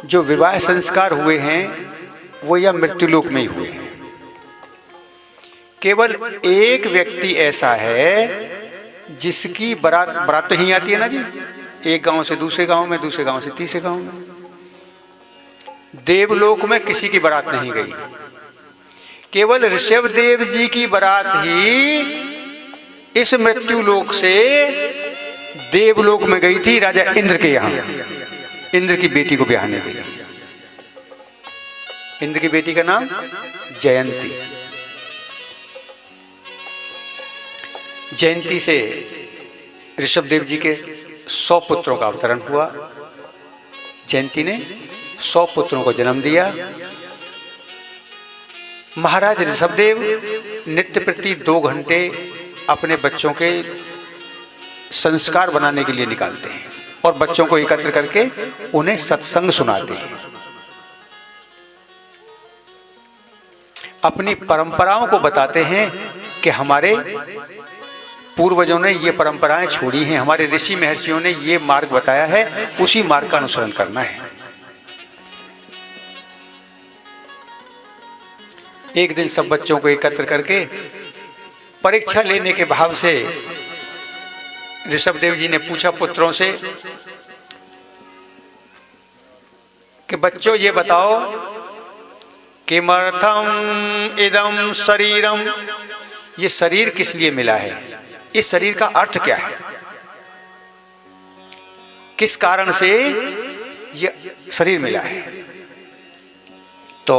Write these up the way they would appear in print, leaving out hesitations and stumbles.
जो विवाह संस्कार हुए हैं वो या मृत्युलोक में ही हुए हैं। केवल एक व्यक्ति ऐसा है जिसकी बारात तो ही आती है ना जी, एक गांव से दूसरे गांव में, दूसरे गांव से तीसरे गांव में। देवलोक में किसी की बारात नहीं गई, केवल ऋषभ देव जी की बारात ही इस मृत्युलोक से देवलोक में गई थी, राजा इंद्र के यहां, इंद्र की बेटी को ब्याहने के लिए। इंद्र की बेटी का नाम जयंती। जयंती से ऋषभ देव जी के 100 पुत्रों का अवतरण हुआ। जयंती ने 100 पुत्रों को जन्म दिया। महाराज ऋषभ देव नित्य प्रति 2 घंटे अपने बच्चों के संस्कार बनाने के लिए निकालते हैं और बच्चों को एकत्र करके उन्हें सत्संग सुनाते हैं। अपनी परंपराओं को बताते हैं कि हमारे पूर्वजों ने ये परंपराएं छोड़ी हैं, हमारे ऋषि महर्षियों ने ये मार्ग बताया है, उसी मार्ग का अनुसरण करना है। एक दिन सब बच्चों को एकत्र करके परीक्षा लेने के भाव से ऋषभ देव जी ने पूछा पुत्रों से कि बच्चों ये बताओ, किमर्थम इदं शरीरम, ये शरीर किस लिए मिला है, इस शरीर का अर्थ क्या है, किस कारण से ये शरीर मिला है। तो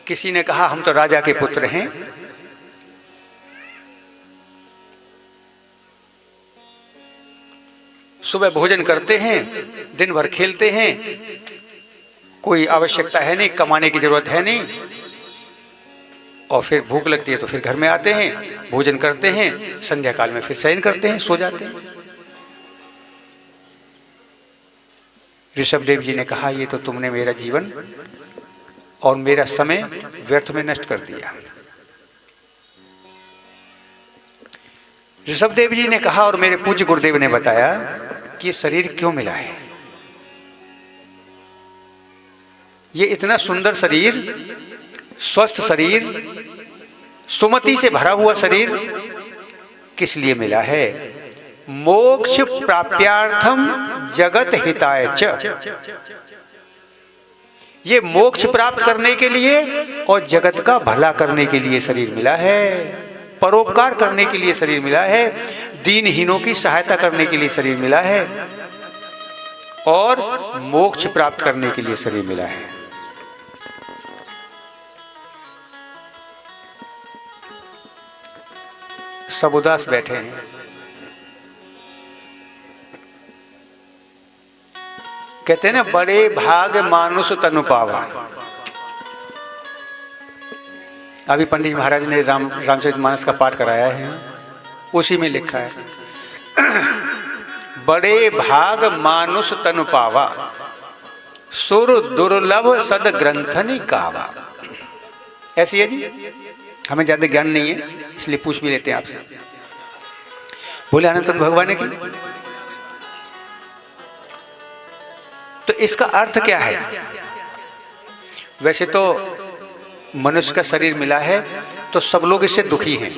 किसी ने कहा हम तो राजा के पुत्र हैं, सुबह भोजन करते हैं, दिन भर खेलते हैं, कोई आवश्यकता है नहीं, कमाने की जरूरत है नहीं, और फिर भूख लगती है तो फिर घर में आते हैं, भोजन करते हैं, संध्या काल में फिर शयन करते हैं, सो जाते हैं। ऋषभ देव जी ने कहा ये तो तुमने मेरा जीवन और मेरा समय व्यर्थ में नष्ट कर दिया। ऋषभ देव जी ने कहा और मेरे पूज्य गुरुदेव ने बताया कि ये शरीर क्यों मिला है। ये इतना सुंदर शरीर, स्वस्थ शरीर, सुमति से भरा हुआ शरीर किस लिए मिला है? मोक्ष प्राप्यार्थम जगत हिताय च, ये मोक्ष प्राप्त करने के लिए और जगत का भला करने के लिए शरीर मिला है, परोपकार करने के लिए शरीर मिला है, दीनहीनों की सहायता करने के लिए शरीर मिला है और मोक्ष प्राप्त करने के लिए शरीर मिला है। सब उदास बैठे हैं। कहते हैं ना, बड़े भाग मानुष तनु पावा। अभी पंडित महाराज ने रामचरितमानस का पाठ कराया है, उसी में लिखा है बड़े भाग मानुष तनु पावा, सुर दुर्लभ सद ग्रंथनि कावा। ऐसी है जी, हमें ज्यादा ज्ञान नहीं है इसलिए पूछ भी लेते हैं आपसे। बोले अनंत भगवान की, तो इसका अर्थ क्या है? वैसे तो मनुष्य का शरीर मिला है तो सब लोग इससे दुखी हैं,